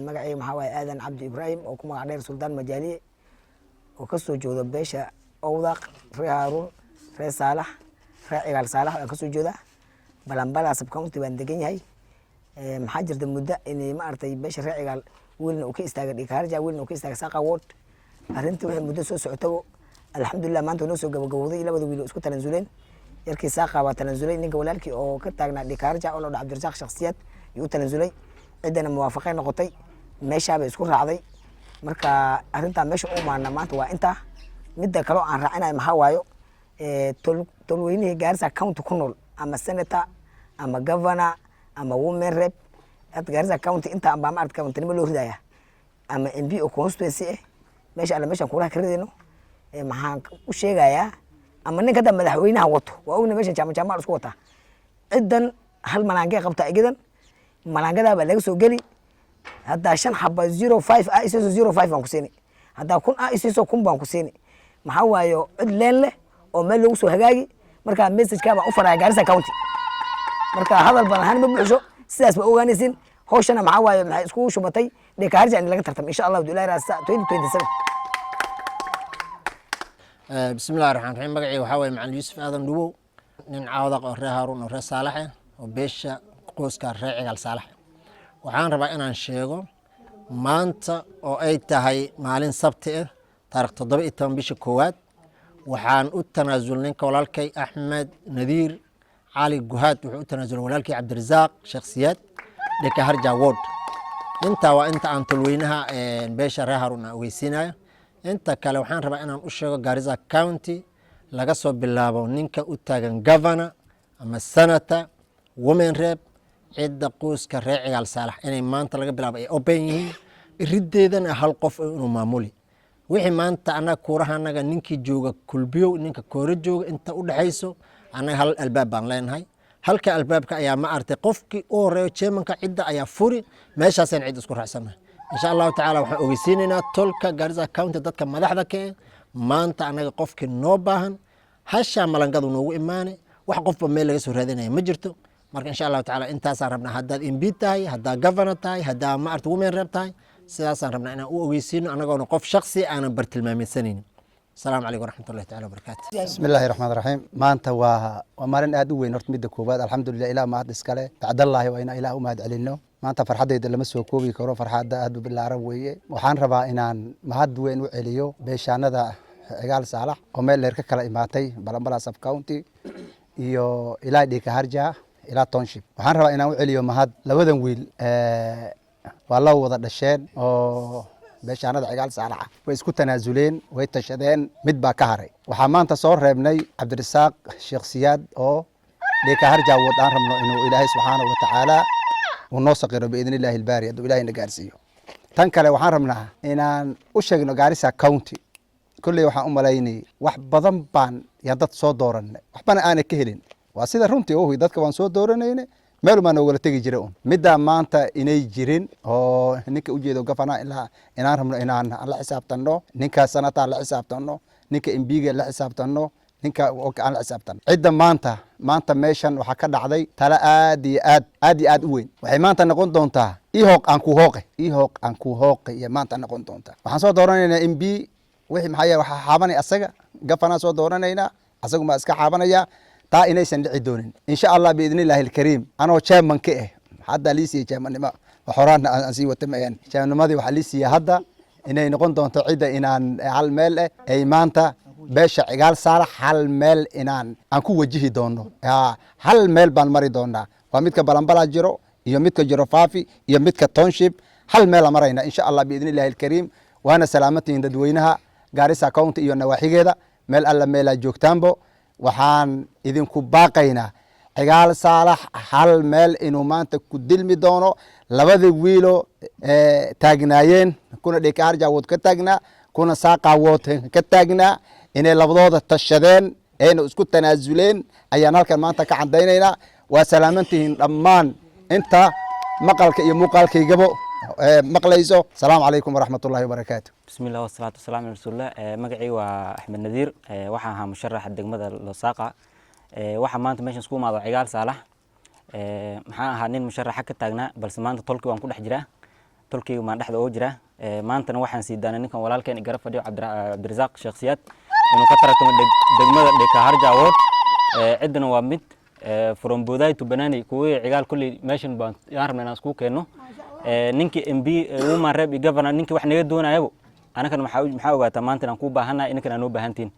magacayga maxaa waaye aadan cabdi ibraahim oo ku magac dheer suldaan majaaliye oo ka soo jeedo beesha owdaq ree haaruun ree saalax ree cigaal saalax oo ka soo jeeda balanbala subcounty baan degan yahay maxaa jirta muddo inay maartay beesha ree cigaal wiilna uu ka istaagay dhikaarja wiilna uu ka istaagay saqa ward arrintii waxay muddo soo socotay alxamdulillah maanta noo soo gabagabowday labada wiil oo isku talanzuleen yarkii saqa waa talanzulay ninka walaalkii oo ka taagnaa dhikaarja oo la dhac Cabdirasaaq shakhsiyad iyo talanzulay cidana muwaafaqay noqotay meesha bay isku raacday marka arrinta meesha u maana maanta waa inta midda kale oo aan raacinay maxaa waayo tolweynaha Garissa County ku nool ama senator ama governor ama women rep at Garissa County inta amba ma arka county loo ridaya ama MP oo constituency meesha alla meesha kula karidino maxaan u sheegayaa ama ninka da madaxweynaha wato waa uu meesha jaamac isku wata ciidan hal malaangay qabta igidan malaangada baa laga soo gali hadda 5 xaba 05 ah isiso 05 baan ku siinay hadda kun ah isiso kun baan ku siinay maxaa waayo cid leen leh oo meel lagu soo hagaagi marka message ka baan u faray Garissa County marka hadal badan han ma buuxso sidaas ba ogaanaysin hawshana maxaa waayo maxay isku shubatay dhikaarja in laga tartamo insha Allah Ilaahay raasa 2027 بسم الله الرحمن الرحيم مقعي وحاوي مع يوسف آدم دوو نين عاوضق أو ري هارون أو ري صالح وبيش قوسكا ري عقال صالح وحان ربا إنا نشيغو مانتا أو أي تهي مالين سبتئ تاريخ تضبئ التوان بيش كواد وحان التنازل نينك ولالكي أحمد نذير علي قهاد وحان التنازل ولالكي عبد الرزاق شخصيات لك هرجا وود انت وانت عن تلوينها بيش ري هارون أو يسينايا inta kale waxaan rabaa inaan u sheego Garissa County laga soo bilaabo ninka u taagan governor ama senator women rep cidda qoyska ree cigaal saalax inay maanta laga bilaabo ay open yihiin irideedana hal qof inuu maamuli wixii maanta anaga kuuraha anaga ninkii jooga kulbiyo ninka koora jooga inta u dhaxayso anaga hal albaab baan leenahay halka albaabka ayaa ma artay qofkii oo reeyo chairmanka cidda ayaa furi meeshaasaan cid isku raacsanahay إن شاء الله تعالى وحنا أوجسيننا تلك Garissa County دتك مدحدك ما أنت أنا قفك النوبهن هالشيء ملنقض ونوو إيماني وحقف بميل جسور هذين مجرته مرك إن شاء الله تعالى أنت صاربنا هذا إمبيت تاي هذا governor تاي هذا ما أرت women rep تاي سياسة ربنا أنا أوجسين أنا قاعد نقف شخصي أنا برتلمامي سنين السلام عليكم ورحمة الله تعالى وبركاته بسم الله الرحمن الرحيم ما أنت ومارن أدوي نرت مد كوباد الحمد لله إلى ما أدسكله بعد الله وإنا إلى ما أدعلنا maanta farxadayda lama soo koobi karo farxadda aad u bilaaran weeye waxaan rabaa inaan mahad weyn u celiyo beeshaanada cigaal saalax oo meel dheer ka kala imaatay balanbala sub county iyo ilaa dhikaarja ilaa township waxaan rabaa inaan u celiyo mahad labadan wiil waa la wada dhasheen oo beeshaanada cigaal saalax way isku tanaazuleen way tashadeen mid baa ka haray waxaa maanta soo reebnay Cabdirasaaq shakhsiyad oo dhikaarja wadaan rabno inuu Ilaahay subhanahu wa ta'ala ونوثق بإذن الله الباري أدو إلهي نقارسيه تنكله وحان ربنا إنان أشيغنو Garissa County كل يوحان أماليني وح بضم بان يدد صو دورن وحبانا آنا كهلين واسيدا رمتي أوهي دادك وان صو دورنين ميلو ما نوغل تيجي جيرون مدى ما انت إني جيرين أو نيكا أجيدو قفنا إلا إنان ربنا إنان على حساب تنو نيكا سنة على حساب تنو نيكا إمبيغي على حساب تنو ninka aan la xisaabtan cidda maanta meeshan waxa ka dhacday tala aad u weyn waxay maanta noqon doontaa ihooq aan ku hooqe iyo maanta noqon doontaa waxaan soo dooranaynaa MB wixii maxay waxa xaabanay asaga gafana soo dooranaynaa asagu ma iska xaabanaya taa inaysan dhici doonin insha Allah biidnillahi alkariim anoo chairman ka hadda liisiye chairmannimo waxoraan aan sii watamayaan chairmannimadii waxa liisiye hadda inay noqon doonto cidda inaan hal meel ay maanta beesha cigaal saalax hal meel inaan aan ku wajihi doono hal meel baan mari doonaa waa midka balanbala jiro iyo midka jiro faafi iyo midka township hal meel marayna insha Allah biidnillahi alkariim waana salaamatiin dadweynaha Garissa County iyo nawaaxigeeda meel alla meel joogtaanbo waxaan idinku baaqaynaa cigaal saalax hal meel inuu maanta ku dilmi doono labada wiilo taagnaayeen kuna dhikaarja wad ka taagnaa kuna saaqa wad ka taagnaa inay labadooda tashadeen ayna isku tanaazuleen ayaan halkan maanta ka cadaynaynaa waa salaamantihiin dhammaan inta maqalka iyo muuqaalkaygaba maqlayso salaamu calaykum waraxmatullaahi wabarakaatu bismillaah wasalaatu wasalaamu ala rasuulillah magacii waa axmed nadiir waxaan ahaa musharaxa degmada Losaaqa waxaa maanta meeshan isku imaado cigaal saalax maxaan ahaa nin musharaxa ka taagnaa balse maanta tolkii waan ku dhex jiraa tolkayga maan dhexda oo jira maantana waxaan sii daanay ninkan walaalkeen garab fadhiyo Cabdirasaaq Sheekhsiyaad inuu ka tartamo degmada Dhekaharja Ward cidna waa mid from Boday to Banani kuwa cigaal kulli meeshan baan yaan rabnaa inaan isku keeno ninkii MP uma reeb governor ninkii wax naga doonayaba anaka maxaa ogaataa maanta inaan ku baahanahay inkan aan u baahantiin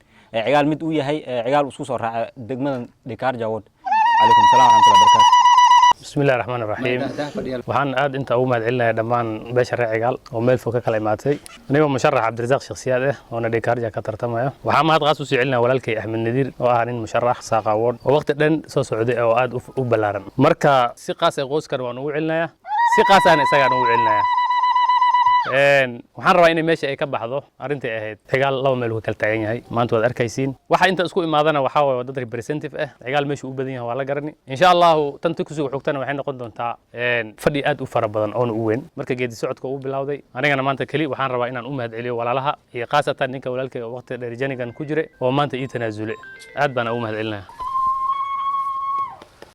cigaal mid uu yahay cigaal isku soo raaca degmada Dhekaharja Ward عليكم السلام ورحمة الله وبركاته. بسم الله الرحمن الرحيم. وحن آد أنت أول ما دعينا دمان بشر عقال وميل فوق كلماتي. أنا مشرح عبدالرزاق شخصياته وأنا Dhekaharja كترتمه. وحنا هاد غاسوس يعلنا ولا الكي أحمد النذير وأهلين مشرح ساقا وورد ووقت دن سعودي أو آد وبلارن. مركا سقاس غوس كانوا نوعلنا سقاس أنا سجى نوعلنا. waxaan rabaa inay meesha ay ka baxdo arintii ahayd cigaal laba meel kala taagan yahay maanta waad arkaysiin waxa inta isku imaadana waxa way dad representative ah cigaal meesha u badan yahay waa la garanay insha Allah tan kusoo xogtana waxay noqon doontaa fadhi aad u fara badan oo u weyn marka geedi socodka uu bilowday anigana maanta kali waxaan rabaa inaan u mahad celiyo walaalaha iyo qaasatan ninka walaalkay waqti dheer janigan ku jiray oo maanta ii tanaasule aad baan u mahad celinayaa